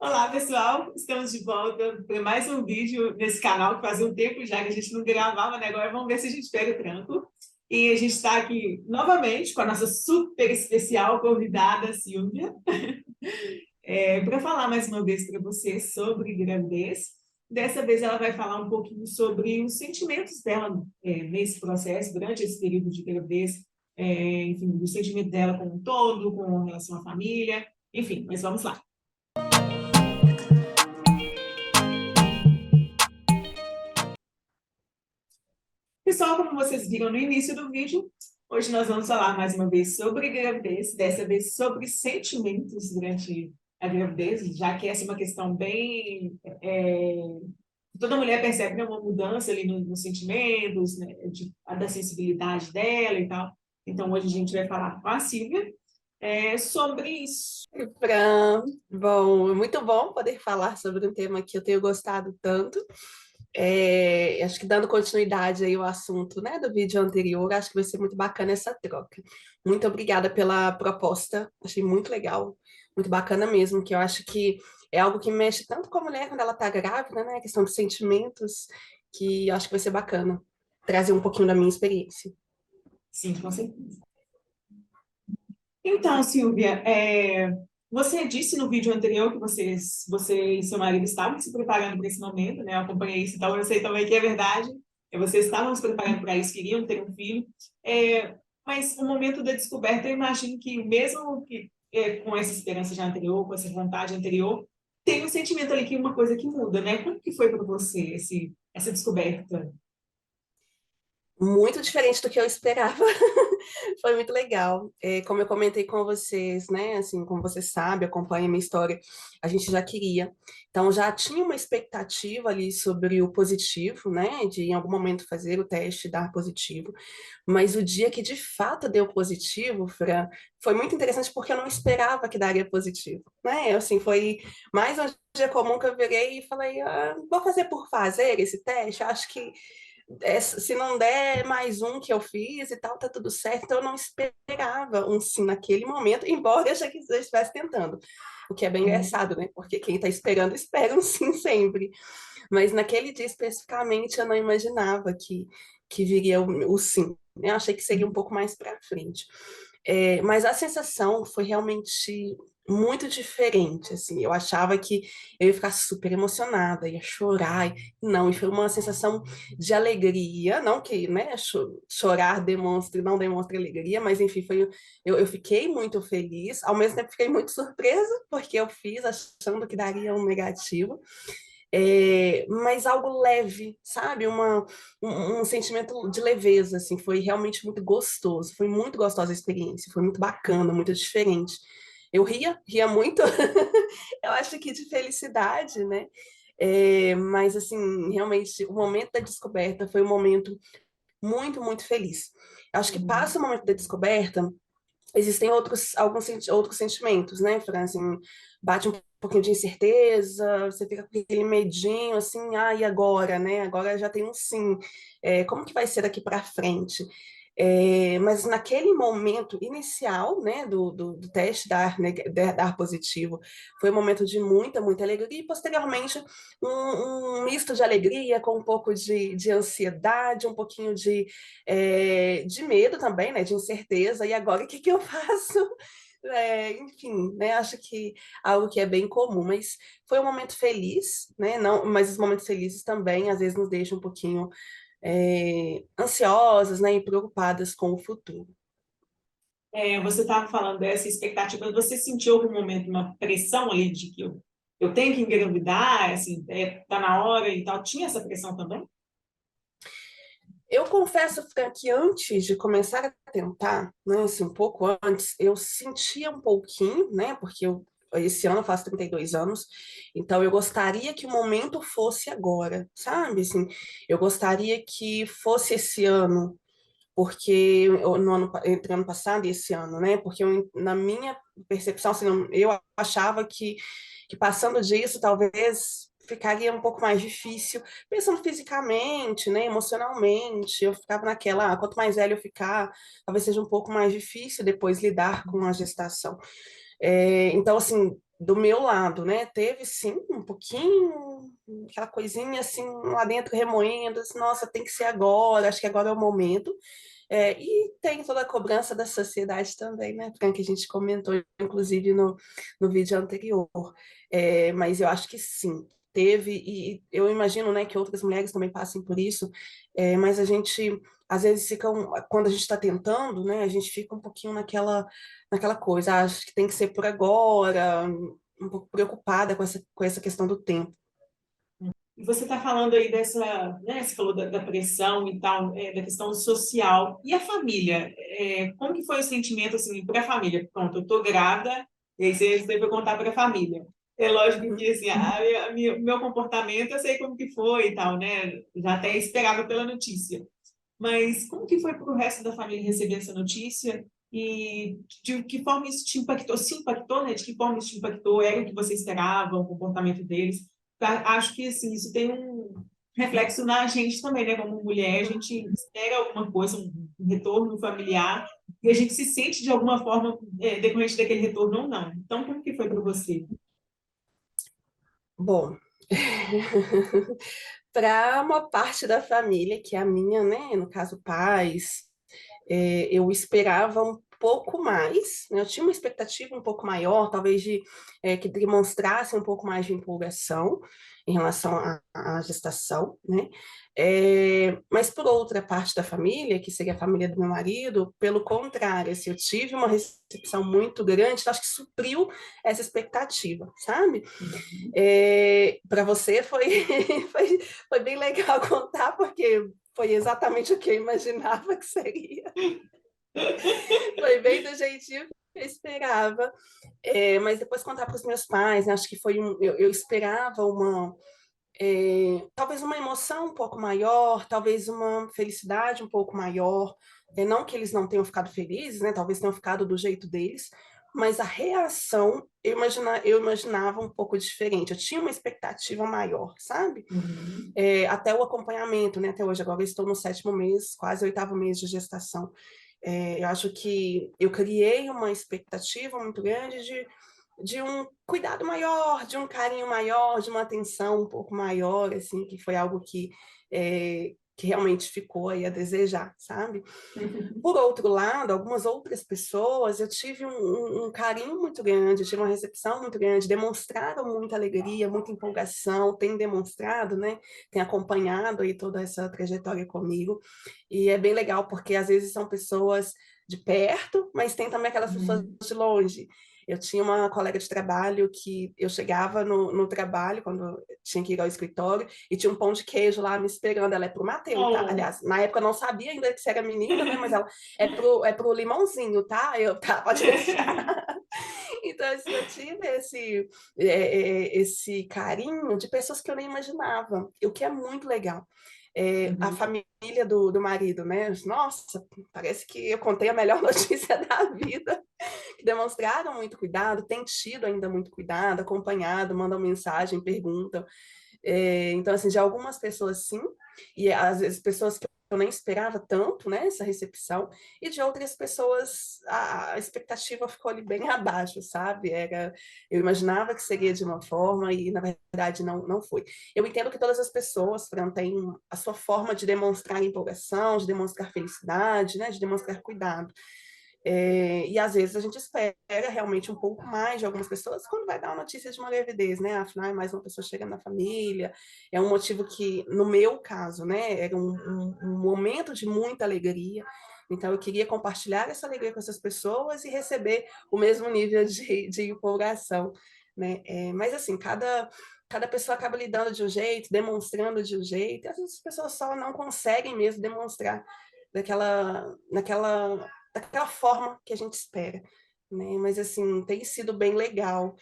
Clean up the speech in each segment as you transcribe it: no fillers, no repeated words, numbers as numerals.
Olá, pessoal! Estamos de volta para mais um vídeo nesse canal, que fazia um tempo já que a gente não gravava, né? Agora vamos ver se a gente pega o tranco. E a gente está aqui novamente com a nossa super especial convidada, Silvia, para falar mais uma vez para você sobre gravidez. Dessa vez ela vai falar um pouquinho sobre os sentimentos dela nesse processo, durante esse período de gravidez, enfim, o sentimento dela como um todo, com relação à família, enfim, mas vamos lá. Pessoal, como vocês viram no início do vídeo, hoje nós vamos falar mais uma vez sobre gravidez, dessa vez sobre sentimentos durante a gravidez, já que essa é uma questão bem... toda mulher percebe, né, uma mudança ali nos sentimentos, né, da sensibilidade dela e tal. Então, hoje a gente vai falar com a Silvia sobre isso. Fran, bom, é muito bom poder falar sobre um tema que eu tenho gostado tanto. Acho que dando continuidade aí ao assunto, né, do vídeo anterior, acho que vai ser muito bacana essa troca. Muito obrigada pela proposta, achei muito legal, muito bacana mesmo, que eu acho que é algo que mexe tanto com a mulher quando ela está grávida, né, a questão dos sentimentos, que eu acho que vai ser bacana trazer um pouquinho da minha experiência. Sim, com certeza. Então, Silvia, você disse no vídeo anterior que você e seu marido estavam se preparando para esse momento, né? Eu acompanhei isso, então eu sei também que é verdade. Vocês estavam se preparando para isso, queriam ter um filho. Mas o momento da descoberta, eu imagino que mesmo que com essa esperança já anterior, com essa vontade anterior, tem um sentimento ali que é uma coisa que muda, né? Como que foi para você essa descoberta? Muito diferente do que eu esperava. Foi muito legal. Como eu comentei com vocês, né? Assim, como você sabe, acompanha a minha história, a gente já queria. Então, já tinha uma expectativa ali sobre o positivo, né? De em algum momento fazer o teste e dar positivo. Mas o dia que de fato deu positivo, Fran, foi muito interessante porque eu não esperava que daria positivo, né? Assim, foi mais um dia comum que eu virei e falei, vou fazer por fazer esse teste. Acho que se não der mais um que eu fiz e tal, tá tudo certo. Então eu não esperava um sim naquele momento, embora eu já estivesse tentando. O que é bem engraçado, né? Porque quem tá esperando, espera um sim sempre. Mas naquele dia especificamente eu não imaginava que viria o sim. Eu achei que seria um pouco mais para frente. Mas a sensação foi realmente muito diferente, assim. Eu achava que eu ia ficar super emocionada, ia chorar. Não, e foi uma sensação de alegria, não que, né, chorar demonstre, não demonstre alegria, mas enfim, eu fiquei muito feliz, ao mesmo tempo fiquei muito surpresa, porque eu fiz achando que daria um negativo, mas algo leve, sabe? Um sentimento de leveza, assim, foi realmente muito gostoso, foi muito gostosa a experiência, foi muito bacana, muito diferente. Eu ria muito, eu acho que de felicidade, né? Mas, assim, realmente, o momento da descoberta foi um momento muito, muito feliz. Acho que passa o momento da descoberta, existem outros sentimentos, né, Fran? Assim, bate um pouquinho de incerteza, você fica com aquele medinho, assim, e agora, né? Agora já tem um sim. Como que vai ser daqui para frente? Mas naquele momento inicial, né, do teste dar positivo, foi um momento de muita, muita alegria e posteriormente um misto de alegria com um pouco de ansiedade, um pouquinho de medo também, né, de incerteza. E agora o que que eu faço? Enfim, né, acho que algo que é bem comum, mas foi um momento feliz, né? Não, mas os momentos felizes também às vezes nos deixam um pouquinho ansiosas, né, e preocupadas com o futuro. Você estava falando dessa expectativa, você sentiu algum momento uma pressão ali de que eu tenho que engravidar, assim, tá na hora e tal? Tinha essa pressão também? Eu confesso, Fran, que antes de começar a tentar, né, assim, um pouco antes, eu sentia um pouquinho, né, porque esse ano eu faço 32 anos, então eu gostaria que o momento fosse agora, sabe? Assim, eu gostaria que fosse esse ano, porque entre ano passado e esse ano, né? Porque na minha percepção, assim, eu achava que passando disso, talvez ficaria um pouco mais difícil, pensando fisicamente, né, emocionalmente, eu ficava naquela, quanto mais velho eu ficar, talvez seja um pouco mais difícil depois lidar com a gestação. Então, assim, do meu lado, né? Teve sim um pouquinho, aquela coisinha assim lá dentro remoendo, assim, nossa, tem que ser agora, acho que agora é o momento. E tem toda a cobrança da sociedade também, né, Fran, que a gente comentou, inclusive, no vídeo anterior. Mas eu acho que sim, teve, e eu imagino, né, que outras mulheres também passem por isso, mas a gente, às vezes, fica, quando a gente está tentando, né, a gente fica um pouquinho naquela coisa, acho que tem que ser por agora, um pouco preocupada com essa questão do tempo. E você está falando aí dessa, né, você falou da pressão e tal, da questão social. E a família? Como que foi o sentimento, assim, para a família? Pronto, eu estou grávida, e aí você vai contar para a família. É lógico Uhum. que, assim, meu comportamento, eu sei como que foi e tal, né? Já até esperava pela notícia. Mas como que foi para o resto da família receber essa notícia? E de que forma isso te impactou? Se impactou, né? De que forma isso te impactou? Era o que você esperava, o comportamento deles? Acho que assim, isso tem um reflexo na gente também, né? Como mulher, a gente espera alguma coisa, um retorno familiar, e a gente se sente de alguma forma decorrente daquele retorno ou não. Então, como que foi para você? Bom, para uma parte da família, que é a minha, né, no caso, pais, eu esperava um pouco mais, né? Eu tinha uma expectativa um pouco maior, talvez que demonstrasse um pouco mais de empolgação em relação à gestação, né? Mas por outra parte da família, que seria a família do meu marido, pelo contrário, assim, eu tive uma recepção muito grande, então acho que supriu essa expectativa, sabe? Para você foi bem legal contar, porque foi exatamente o que eu imaginava que seria. Foi bem do jeitinho que eu esperava. Mas depois contar para os meus pais, né, acho que eu esperava talvez uma emoção um pouco maior, talvez uma felicidade um pouco maior. Não que eles não tenham ficado felizes, né? Talvez tenham ficado do jeito deles, mas a reação eu imaginava um pouco diferente. Eu tinha uma expectativa maior, sabe? Uhum. Até o acompanhamento, né? Até hoje, agora eu estou no 7º mês, quase 8º mês de gestação. Eu acho que eu criei uma expectativa muito grande de um cuidado maior, de um carinho maior, de uma atenção um pouco maior, assim, que foi algo que realmente ficou aí a desejar, sabe? Por outro lado, algumas outras pessoas, eu tive um carinho muito grande, eu tive uma recepção muito grande, demonstraram muita alegria, muita empolgação, têm demonstrado, né? Têm acompanhado aí toda essa trajetória comigo. E é bem legal, porque às vezes são pessoas de perto, mas tem também aquelas pessoas Uhum. de longe. Eu tinha uma colega de trabalho que eu chegava no trabalho, quando tinha que ir ao escritório, e tinha um pão de queijo lá me esperando. Ela é pro Mateus, tá? Oh. Aliás, na época eu não sabia ainda que você era menina, né? Mas ela é pro limãozinho, tá? Tá, pode deixar. Então, assim, eu tive esse carinho de pessoas que eu nem imaginava, o que é muito legal. A Uhum. família do marido, né? Nossa, parece que eu contei a melhor notícia da vida, que demonstraram muito cuidado, têm tido ainda muito cuidado, acompanhado, mandam mensagem, perguntam. Então, assim, de algumas pessoas sim, e às vezes pessoas que eu nem esperava tanto, né, essa recepção, e de outras pessoas a expectativa ficou ali bem abaixo, sabe? Eu imaginava que seria de uma forma e, na verdade, não foi. Eu entendo que todas as pessoas, Fran, têm a sua forma de demonstrar empolgação, de demonstrar felicidade, né, de demonstrar cuidado. E às vezes a gente espera realmente um pouco mais de algumas pessoas quando vai dar uma notícia de uma gravidez, né? Afinal, é mais uma pessoa chegando na família. É um motivo que, no meu caso, né, era um momento de muita alegria. Então, eu queria compartilhar essa alegria com essas pessoas e receber o mesmo nível de empolgação, né? Mas, assim, cada pessoa acaba lidando de um jeito, demonstrando de um jeito, e às vezes as pessoas só não conseguem mesmo demonstrar daquela forma que a gente espera, né? Mas assim, tem sido bem legal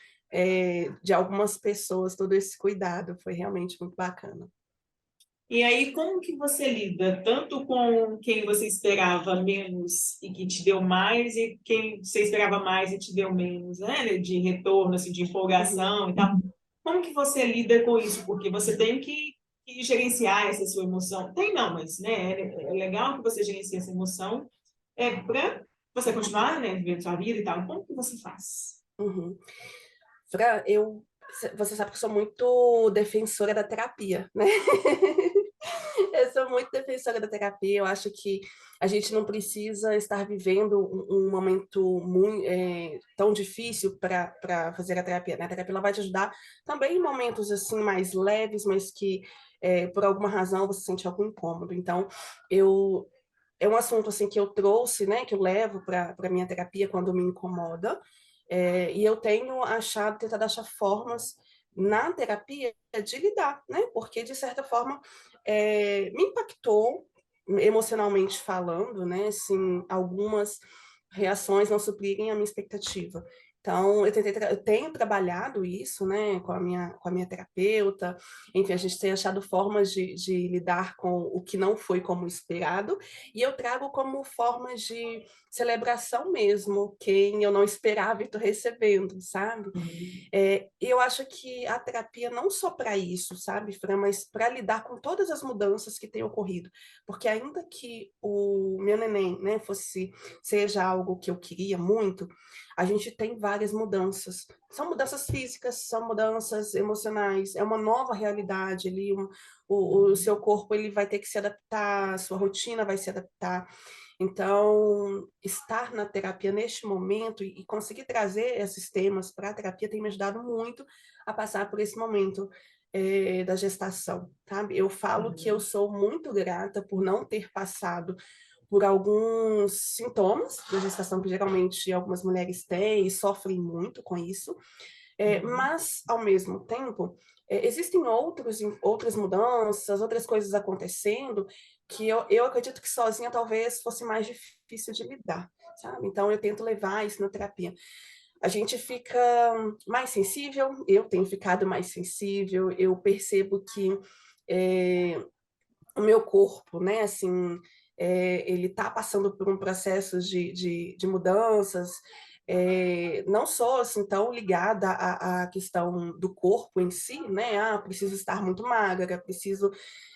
de algumas pessoas todo esse cuidado, foi realmente muito bacana. E aí, como que você lida tanto com quem você esperava menos e que te deu mais, e quem você esperava mais e te deu menos, né? De retorno, assim, de Uhum, empolgação e tal. Como que você lida com isso? Porque você tem que gerenciar essa sua emoção. Tem não, mas né, é legal que você gerencie essa emoção para você continuar, né, vivendo sua vida e tal. Como que você faz? uhum. Fran, você sabe que eu sou muito defensora da terapia, né? Eu sou muito defensora da terapia. Eu acho que a gente não precisa estar vivendo um momento muito, tão difícil para fazer a terapia, né? A terapia ela vai te ajudar também em momentos assim mais leves, mas que por alguma razão você sente algum incômodo. Então, eu é um assunto assim que eu trouxe, né? Que eu levo para minha terapia quando me incomoda. E eu tenho tentado achar formas na terapia de lidar, né? Porque, de certa forma, me impactou emocionalmente falando, né? Assim, algumas reações não suprirem a minha expectativa. Então, eu tenho trabalhado isso, né, com a minha terapeuta. Enfim, a gente tem achado formas de lidar com o que não foi como esperado, e eu trago como formas de celebração mesmo, quem eu não esperava e estou recebendo, sabe? Uhum. Eu acho que a terapia não só para isso, sabe, Fran, mas para lidar com todas as mudanças que têm ocorrido. Porque ainda que o meu neném, né, seja algo que eu queria muito, a gente tem várias mudanças. São mudanças físicas, são mudanças emocionais, é uma nova realidade ali, o seu corpo ele vai ter que se adaptar, a sua rotina vai se adaptar. Então, estar na terapia neste momento e conseguir trazer esses temas para a terapia tem me ajudado muito a passar por esse momento da gestação, sabe? Eu falo que eu Uhum. sou muito grata por não ter passado por alguns sintomas da gestação que geralmente algumas mulheres têm e sofrem muito com isso, Uhum. mas, ao mesmo tempo, existem outras mudanças, outras coisas acontecendo que eu acredito que sozinha talvez fosse mais difícil de lidar, sabe? Então, eu tento levar isso na terapia. A gente fica mais sensível, eu tenho ficado mais sensível, eu percebo que é, o meu corpo, né, assim, ele está passando por um processo de mudanças, não só assim tão ligada à questão do corpo em si, né? Ah, preciso estar muito magra, preciso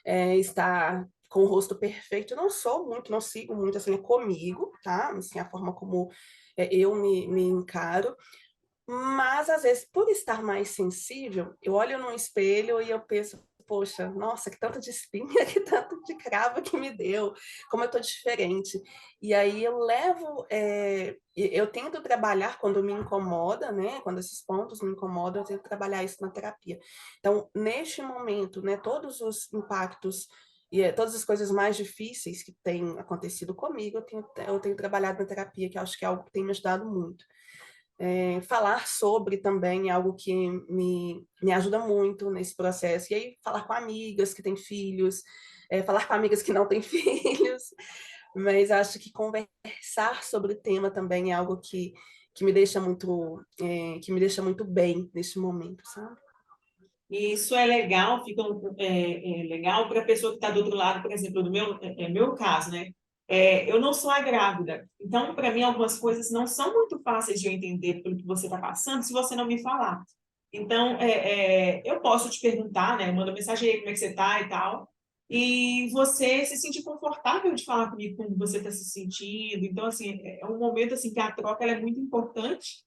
estar com o rosto perfeito. Não sou muito, não sigo muito assim comigo, tá? Assim, a forma como eu me encaro. Mas, às vezes, por estar mais sensível, eu olho no espelho e eu penso, poxa, nossa, que tanto de espinha, que tanto de cravo que me deu, como eu tô diferente. E aí eu levo, eu tento trabalhar quando me incomoda, né? Quando esses pontos me incomodam, eu tento trabalhar isso na terapia. Então, neste momento, né, todos os impactos e todas as coisas mais difíceis que têm acontecido comigo, eu tenho trabalhado na terapia, que eu acho que é algo que tem me ajudado muito. Falar sobre também é algo que me ajuda muito nesse processo. E aí, falar com amigas que têm filhos, falar com amigas que não têm filhos, mas acho que conversar sobre o tema também é algo que me deixa muito bem neste momento, sabe? E isso é legal, legal para a pessoa que está do outro lado, por exemplo, do meu caso, né? Eu não sou a grávida, então, para mim, algumas coisas não são muito fáceis de eu entender pelo que você está passando se você não me falar. Então, eu posso te perguntar, né? Manda mensagem aí, como é que você está e tal, e você se sentir confortável de falar comigo como você está se sentindo. Então, assim, é um momento assim que a troca ela é muito importante,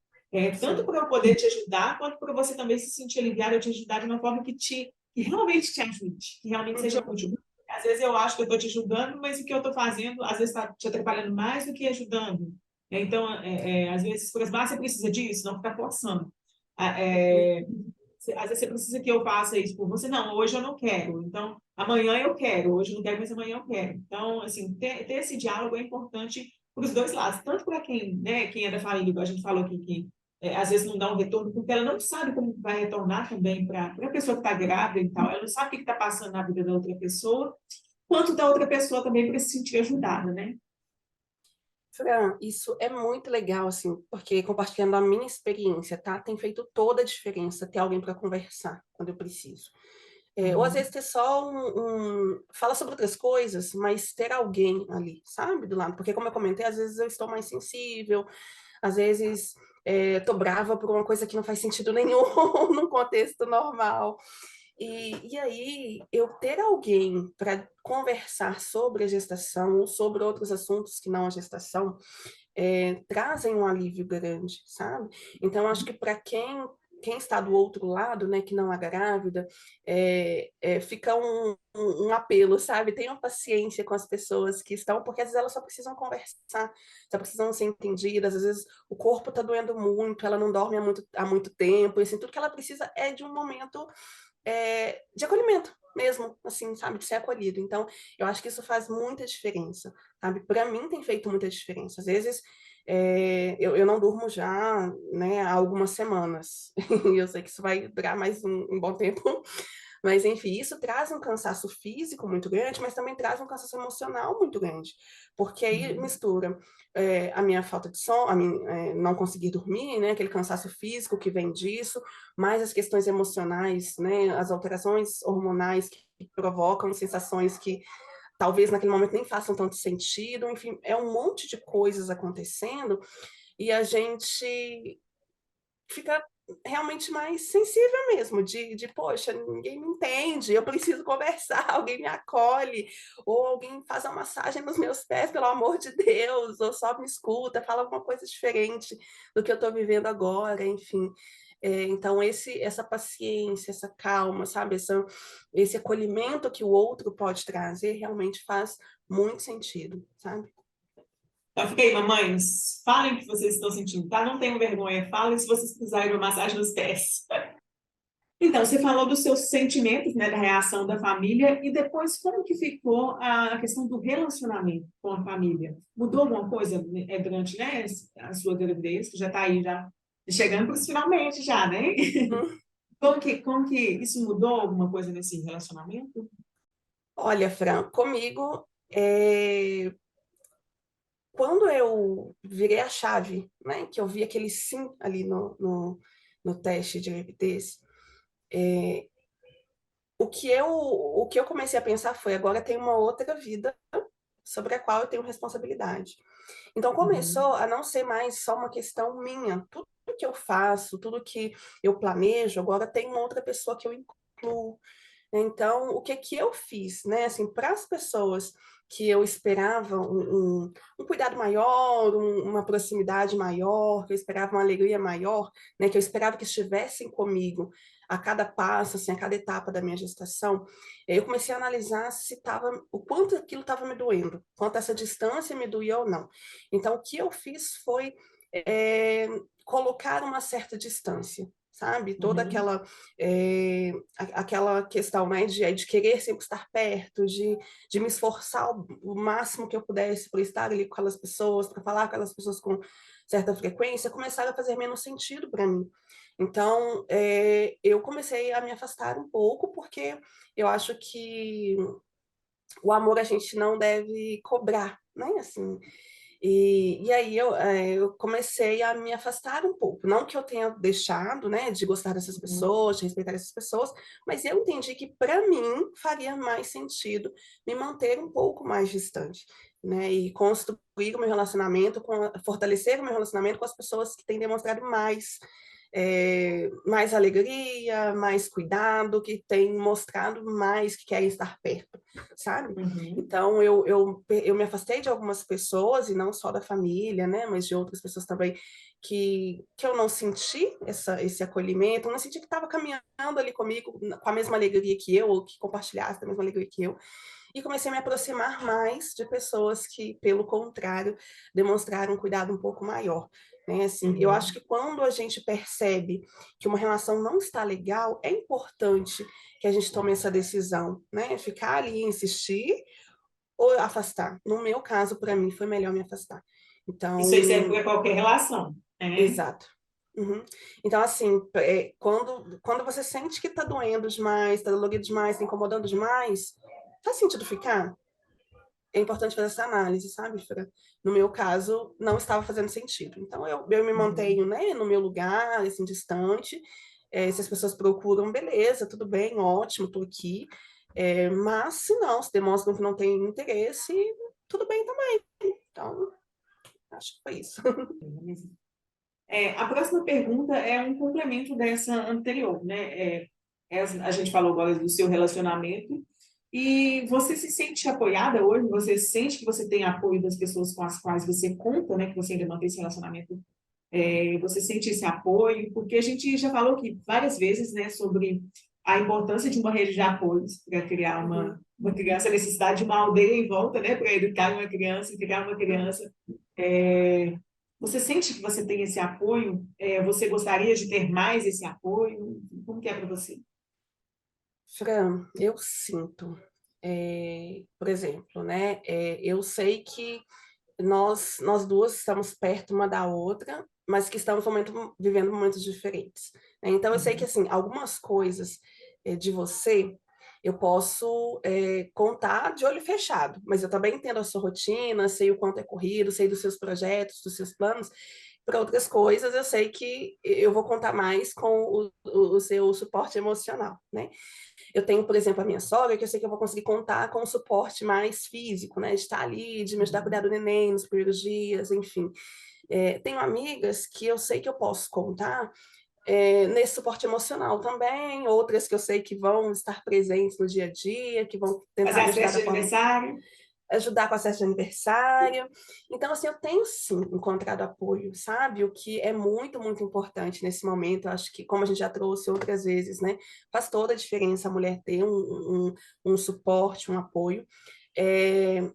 tanto Sim. para eu poder te ajudar, quanto para você também se sentir aliviado, eu te ajudar de uma forma que realmente te ajude, que realmente seja Uhum. útil. Às vezes eu acho que eu estou te ajudando, mas o que eu estou fazendo, às vezes está te atrapalhando mais do que ajudando. Então, às vezes, por exemplo, você precisa disso, não ficar forçando. Ah, Uhum. às vezes você precisa que eu faça isso por você. Não, hoje eu não quero. Então, amanhã eu quero. Hoje eu não quero, mas amanhã eu quero. Então, assim, ter esse diálogo é importante para os dois lados. Tanto para quem, né, quem é da família, igual a gente falou aqui, que às vezes não dá um retorno, porque ela não sabe como vai retornar também para a pessoa que está grávida e tal. Ela não sabe o que está passando na vida da outra pessoa, quanto da outra pessoa também para se sentir ajudada, né? Fran, isso é muito legal, assim, porque compartilhando a minha experiência, tá? Tem feito toda a diferença ter alguém para conversar quando eu preciso. Ou às vezes Uhum. ter só fala sobre outras coisas, mas ter alguém ali, sabe, do lado. Porque, como eu comentei, às vezes eu estou mais sensível, às vezes tô brava por uma coisa que não faz sentido nenhum num contexto normal. E aí, eu ter alguém para conversar sobre a gestação ou sobre outros assuntos que não a gestação, trazem um alívio grande, sabe? Então, acho que para quem quem está do outro lado, né, que não é grávida, fica um apelo, sabe? Tenham paciência com as pessoas que estão, porque às vezes elas só precisam conversar, só precisam ser entendidas, às vezes o corpo está doendo muito, ela não dorme há muito tempo, e assim, tudo que ela precisa é de um momento de acolhimento mesmo, assim, sabe, de ser acolhido. Então, eu acho que isso faz muita diferença, sabe? Para mim tem feito muita diferença. Às vezes eu não durmo já, né, há algumas semanas. E eu sei que isso vai durar mais um bom tempo, mas enfim, isso traz um cansaço físico muito grande, mas também traz um cansaço emocional muito grande, porque aí Uhum. mistura a minha falta de sono, não conseguir dormir, né, aquele cansaço físico que vem disso, mais as questões emocionais, né, as alterações hormonais que provocam sensações que talvez naquele momento nem façam tanto sentido, enfim, é um monte de coisas acontecendo e a gente fica realmente mais sensível mesmo, poxa, ninguém me entende, eu preciso conversar, alguém me acolhe, ou alguém faz uma massagem nos meus pés, pelo amor de Deus, ou só me escuta, fala alguma coisa diferente do que eu estou vivendo agora, enfim. Então, essa paciência, essa calma, sabe? Esse acolhimento que o outro pode trazer realmente faz muito sentido, sabe? Então, fica aí, mamães, falem o que vocês estão sentindo, tá? Não tenham vergonha, falem se vocês precisarem de uma massagem nos pés. Então, você falou dos seus sentimentos, né, da reação da família, e depois como que ficou a questão do relacionamento com a família? Mudou alguma coisa durante, né, a sua gravidez, que já está aí, já chegando para os finalmente já, né? Hum. Como que isso mudou alguma coisa nesse relacionamento? Olha, Fran, comigo, quando eu virei a chave, né, que eu vi aquele sim ali no teste de gravidez, o que eu comecei a pensar foi, agora tem uma outra vida sobre a qual eu tenho responsabilidade. Então Uhum, começou a não ser mais só uma questão minha. Tudo que eu faço, tudo que eu planejo, agora tem uma outra pessoa que eu incluo. Então, o que que eu fiz, né? Assim, para as pessoas que eu esperava um cuidado maior, uma proximidade maior, que eu esperava uma alegria maior, né? Que eu esperava que estivessem comigo a cada passo, assim, a cada etapa da minha gestação, eu comecei a analisar se tava, o quanto aquilo estava me doendo, quanto essa distância me doía ou não. Então, o que eu fiz foi colocar uma certa distância, sabe? Toda uhum. aquela questão, né, de querer sempre estar perto, de me esforçar o máximo que eu pudesse para estar ali com aquelas pessoas, para falar com aquelas pessoas com certa frequência, começaram a fazer menos sentido para mim. Então, eu comecei a me afastar um pouco, porque eu acho que o amor a gente não deve cobrar, né? Assim, e aí eu comecei a me afastar um pouco. Não que eu tenha deixado, né, de gostar dessas Uhum. pessoas, de respeitar essas pessoas, mas eu entendi que para mim faria mais sentido me manter um pouco mais distante, né, e construir o meu relacionamento, fortalecer o meu relacionamento com as pessoas que têm demonstrado mais alegria, mais cuidado, que têm mostrado mais que querem estar perto, sabe? Uhum. Então, eu me afastei de algumas pessoas, e não só da família, né, mas de outras pessoas também, que eu não senti esse acolhimento, eu não senti que estava caminhando ali comigo com a mesma alegria que eu, ou que compartilhasse a mesma alegria que eu, e comecei a me aproximar mais de pessoas que, pelo contrário, demonstraram um cuidado um pouco maior. Né? Assim, eu acho Uhum. que quando a gente percebe que uma relação não está legal, é importante que a gente tome essa decisão, né? Ficar ali, insistir ou afastar. No meu caso, para mim, foi melhor me afastar. Isso aí serve Então, para qualquer relação, né? exato. Uhum. Então, assim, quando você sente que está doendo demais, está dolorido demais, está incomodando demais, faz sentido ficar? É importante fazer essa análise, sabe, Fra? No meu caso, não estava fazendo sentido. Então, eu me Uhum. mantenho, né, no meu lugar, assim, distante. Se as pessoas procuram, beleza, tudo bem, ótimo, estou aqui. Mas, se não, se demonstram que não tem interesse, tudo bem também. Então, acho que foi isso. A próxima pergunta é um complemento dessa anterior, né? A gente falou agora do seu relacionamento e você se sente apoiada hoje? Você sente que você tem apoio das pessoas com as quais você conta, né? Que você ainda mantém esse relacionamento Você sente esse apoio? Porque a gente já falou aqui várias vezes, né, sobre a importância de uma rede de apoios para criar Uhum, uma criança, a necessidade de uma aldeia em volta, né, para educar uma criança e criar uma uhum. criança. É, você sente que você tem esse apoio? Você gostaria de ter mais esse apoio? Como que é para você? Fran, eu sinto, por exemplo, né? Eu sei que nós duas estamos perto uma da outra, mas que estamos vivendo momentos diferentes, né? Então, eu sei que, Uhum. assim, algumas coisas de você eu posso contar de olho fechado, mas eu também entendo a sua rotina, sei o quanto é corrido, sei dos seus projetos, dos seus planos. Para outras coisas, eu sei que eu vou contar mais com o seu suporte emocional, né? Eu tenho, por exemplo, a minha sogra, que eu sei que eu vou conseguir contar com um suporte mais físico, né? De estar ali, de me ajudar a cuidar do neném nos primeiros dias, enfim. Tenho amigas que eu sei que eu posso contar nesse suporte emocional também, outras que eu sei que vão estar presentes no dia a dia, que vão Fazer tentar me as ajudar festas da de forma aniversário? ajudar com a festa de aniversário. Então, assim, eu tenho sim encontrado apoio, sabe? O que é muito, muito importante nesse momento. Eu acho que, como a gente já trouxe outras vezes, né? Faz toda a diferença a mulher ter um suporte, um apoio.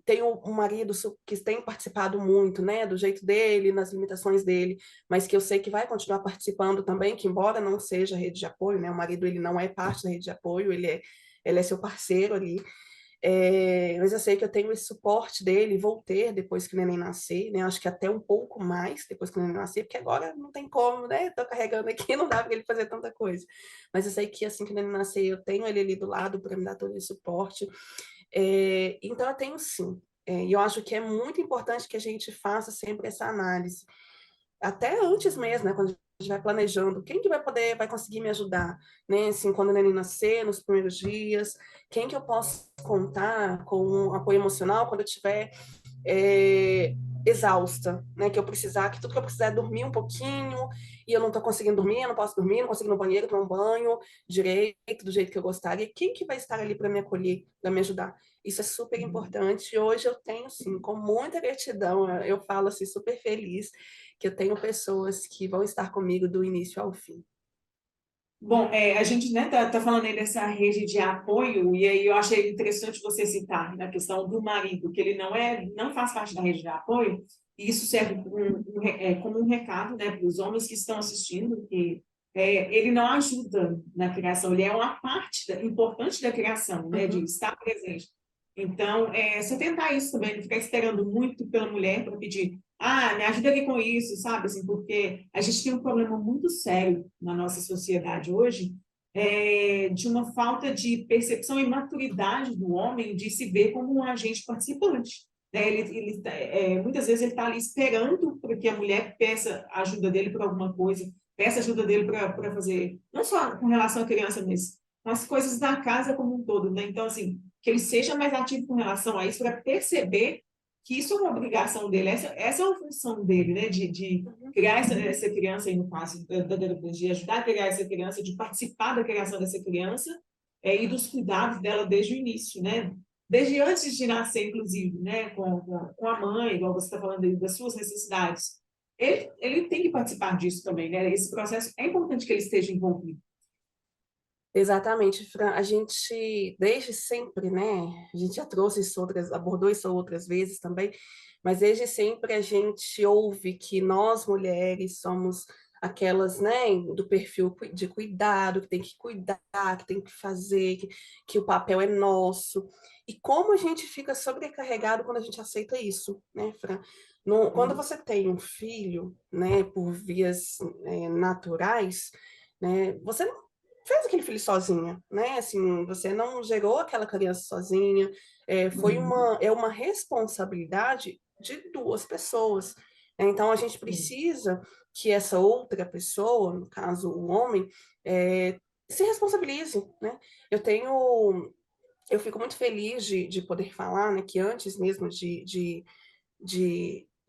Tenho um marido que tem participado muito, né, do jeito dele, nas limitações dele, mas que eu sei que vai continuar participando também, que embora não seja rede de apoio, né, o marido ele não é parte da rede de apoio, ele é seu parceiro ali, mas eu sei que eu tenho esse suporte dele, vou ter depois que o neném nascer, né? Acho que até um pouco mais depois que o neném nascer, porque agora não tem como, né? Tô carregando aqui, não dá para ele fazer tanta coisa. Mas eu sei que assim que o neném nascer, eu tenho ele ali do lado para me dar todo esse suporte. Então eu tenho sim. E eu acho que é muito importante que a gente faça sempre essa análise até antes mesmo, né, quando a gente vai planejando, quem que vai conseguir me ajudar, né, assim, quando o neném nascer, nos primeiros dias, quem que eu posso contar com um apoio emocional quando eu estiver é, exausta, né, que eu precisar, que tudo que eu precisar é dormir um pouquinho, e eu não estou conseguindo dormir, eu não posso dormir, não consigo ir no banheiro, tomar um banho direito, do jeito que eu gostaria, quem que vai estar ali para me acolher, para me ajudar? Isso é super Uhum. importante, e hoje eu tenho, sim, com muita gratidão, eu falo assim, super feliz, que eu tenho pessoas que vão estar comigo do início ao fim. Bom, a gente, né, tá falando aí dessa rede de apoio, e aí eu achei interessante você citar na questão do marido, que ele não faz parte da rede de apoio, e isso serve como um recado, né, para os homens que estão assistindo, que ele não ajuda na criação, ele é uma parte importante da criação, né, de Uhum. estar presente. Então, você tentar isso também, não ficar esperando muito pela mulher para pedir, me ajuda aqui com isso, sabe? Assim, porque a gente tem um problema muito sério na nossa sociedade hoje, de uma falta de percepção e maturidade do homem de se ver como um agente participante. Né? Muitas vezes ele está ali esperando para que a mulher peça ajuda dele para alguma coisa, peça ajuda dele para fazer, não só com relação à criança, mas as coisas da casa como um todo. Né? Então, assim, que ele seja mais ativo com relação a isso para perceber que isso é uma obrigação dele, essa é uma função dele, né? De Uhum. criar essa criança, aí no caso da de ajudar a criar essa criança, de participar da criação dessa criança e dos cuidados dela desde o início, né? Desde antes de nascer, inclusive, né? Com a mãe, igual você está falando aí, das suas necessidades. Ele tem que participar disso também, né? Esse processo é importante que ele esteja envolvido. Exatamente, Fran. A gente, desde sempre, né? A gente já trouxe isso abordou isso outras vezes também, mas desde sempre a gente ouve que nós mulheres somos aquelas, né, do perfil de cuidado, que tem que cuidar, que tem que fazer, que o papel é nosso. E como a gente fica sobrecarregado quando a gente aceita isso, né, Fran? Quando você tem um filho, né, por vias, naturais, né, você fez aquele filho sozinha, né? Assim, você não gerou aquela criança sozinha. Uhum. É uma responsabilidade de duas pessoas. Então, a gente Sim. precisa que essa outra pessoa, no caso, o homem, se responsabilize, né? Eu tenho, eu fico muito feliz de poder falar, né, que antes mesmo de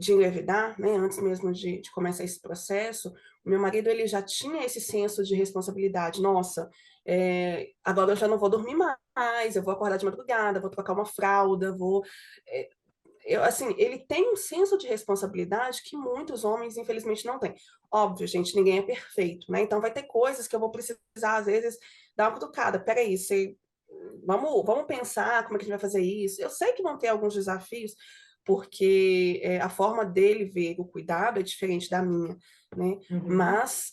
engravidar, né, antes mesmo de começar esse processo, o meu marido ele já tinha esse senso de responsabilidade. Nossa, agora eu já não vou dormir mais, eu vou acordar de madrugada, vou trocar uma fralda, vou. assim, ele tem um senso de responsabilidade que muitos homens, infelizmente, não têm. Óbvio, gente, ninguém é perfeito, né? Então vai ter coisas que eu vou precisar, às vezes, dar uma cutucada. Peraí, vamos pensar como é que a gente vai fazer isso. Eu sei que vão ter alguns desafios, porque a forma dele ver o cuidado é diferente da minha, né? Uhum. Mas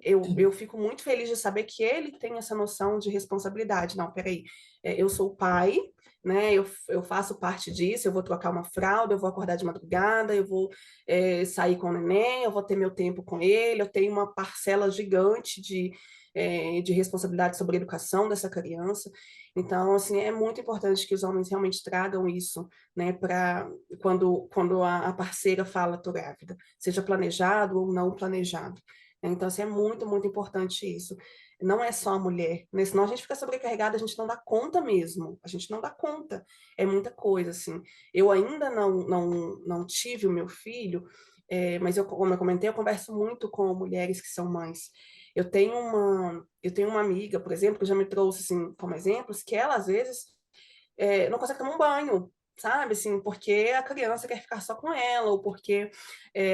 eu fico muito feliz de saber que ele tem essa noção de responsabilidade. Não, peraí, eu sou o pai, né? Eu faço parte disso, eu vou trocar uma fralda, eu vou acordar de madrugada, eu vou sair com o neném, eu vou ter meu tempo com ele, eu tenho uma parcela gigante de responsabilidade sobre a educação dessa criança. Então, assim, é muito importante que os homens realmente tragam isso, né, para quando a parceira fala, tô grávida, seja planejado ou não planejado. Então, assim, é muito, muito importante isso. Não é só a mulher, né? Senão a gente fica sobrecarregada, a gente não dá conta mesmo, a gente não dá conta. É muita coisa, assim. Eu ainda não tive o meu filho, mas como eu comentei, eu converso muito com mulheres que são mães. Eu tenho uma amiga, por exemplo, que já me trouxe, assim, como exemplos, que ela, às vezes, não consegue tomar um banho, sabe? Assim, porque a criança quer ficar só com ela, ou porque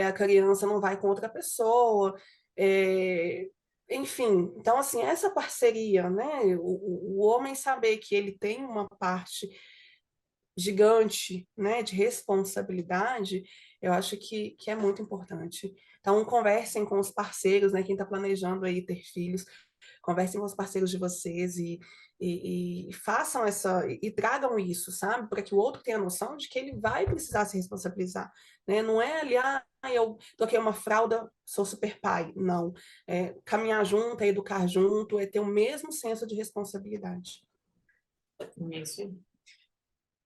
a criança não vai com outra pessoa. é, Enfim, então, assim, essa parceria, né? O homem saber que ele tem uma parte gigante, né, de responsabilidade, eu acho que é muito importante. Então, conversem com os parceiros, né, quem está planejando aí ter filhos, conversem com os parceiros de vocês e façam e tragam isso, sabe? Para que o outro tenha noção de que ele vai precisar se responsabilizar, né? Não é ali, eu toquei uma fralda, sou super pai. Não. É caminhar junto, é educar junto, é ter o mesmo senso de responsabilidade. Isso.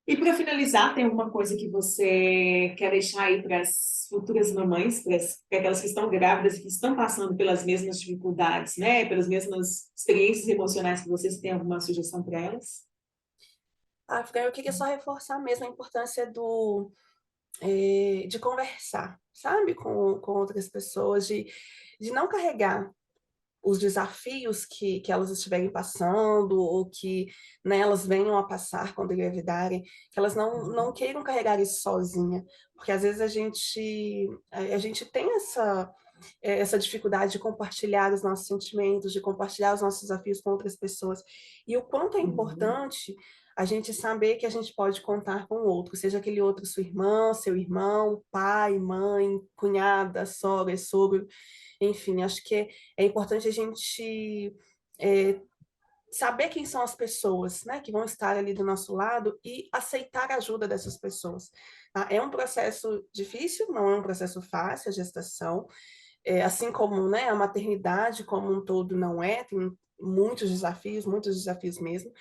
E para finalizar, tem alguma coisa que você quer deixar aí para as futuras mamães, para aquelas que estão grávidas e que estão passando pelas mesmas dificuldades, né? Pelas mesmas experiências emocionais que vocês têm alguma sugestão para elas? Fran, eu queria só reforçar mesmo a importância de conversar, sabe, com outras pessoas, de não carregar os desafios que elas estiverem passando ou que, né, elas venham a passar quando engravidarem, que elas não queiram carregar isso sozinha, porque às vezes a gente tem essa dificuldade de compartilhar os nossos sentimentos, de compartilhar os nossos desafios com outras pessoas. E o quanto é Uhum. importante a gente saber que a gente pode contar com o outro, seja aquele outro sua irmã, seu irmão, pai, mãe, cunhada, sogra, sogro, enfim, acho que é importante a gente é, saber quem são as pessoas, né, que vão estar ali do nosso lado e aceitar a ajuda dessas pessoas. Tá? É um processo difícil, não é um processo fácil, a gestação, assim como, né, a maternidade como um todo não é, tem muitos desafios mesmo.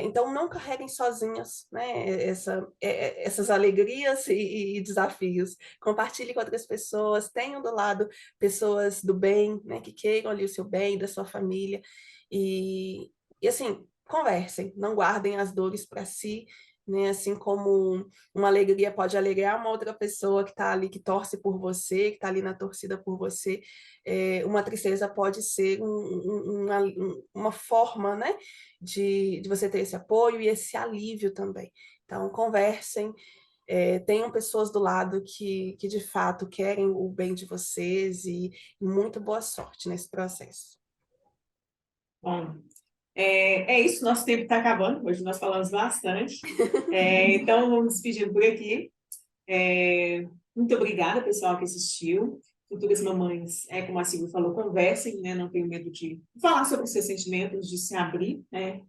Então, não carreguem sozinhas, né, essas alegrias e desafios. Compartilhe com outras pessoas, tenham do lado pessoas do bem, né, que queiram ali o seu bem, da sua família. E, e assim, conversem, não guardem as dores para si, né, assim como uma alegria pode alegrar uma outra pessoa que está ali, que torce por você, que está ali na torcida por você. Uma tristeza pode ser uma forma, né, de você ter esse apoio e esse alívio também. Então, conversem, tenham pessoas do lado que de fato querem o bem de vocês e muito boa sorte nesse processo. Bom, é isso, nosso tempo está acabando. Hoje nós falamos bastante. Então, vamos despedindo por aqui. Muito obrigada, pessoal, que assistiu. Futuras mamães, como a Silvia falou, conversem, né? Não tenham medo de falar sobre os seus sentimentos, de se abrir, né?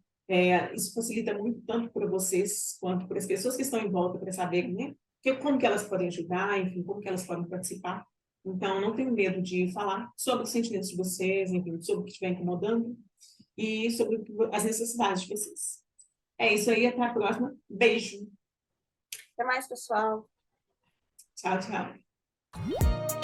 Isso facilita muito, tanto para vocês, quanto para as pessoas que estão em volta, para saberem, né? Como que elas podem ajudar, enfim, como que elas podem participar. Então, não tenham medo de falar sobre os sentimentos de vocês, enfim, sobre o que estiver incomodando e sobre as necessidades de vocês. É isso aí, até a próxima. Beijo. Até mais, pessoal. Tchau, tchau.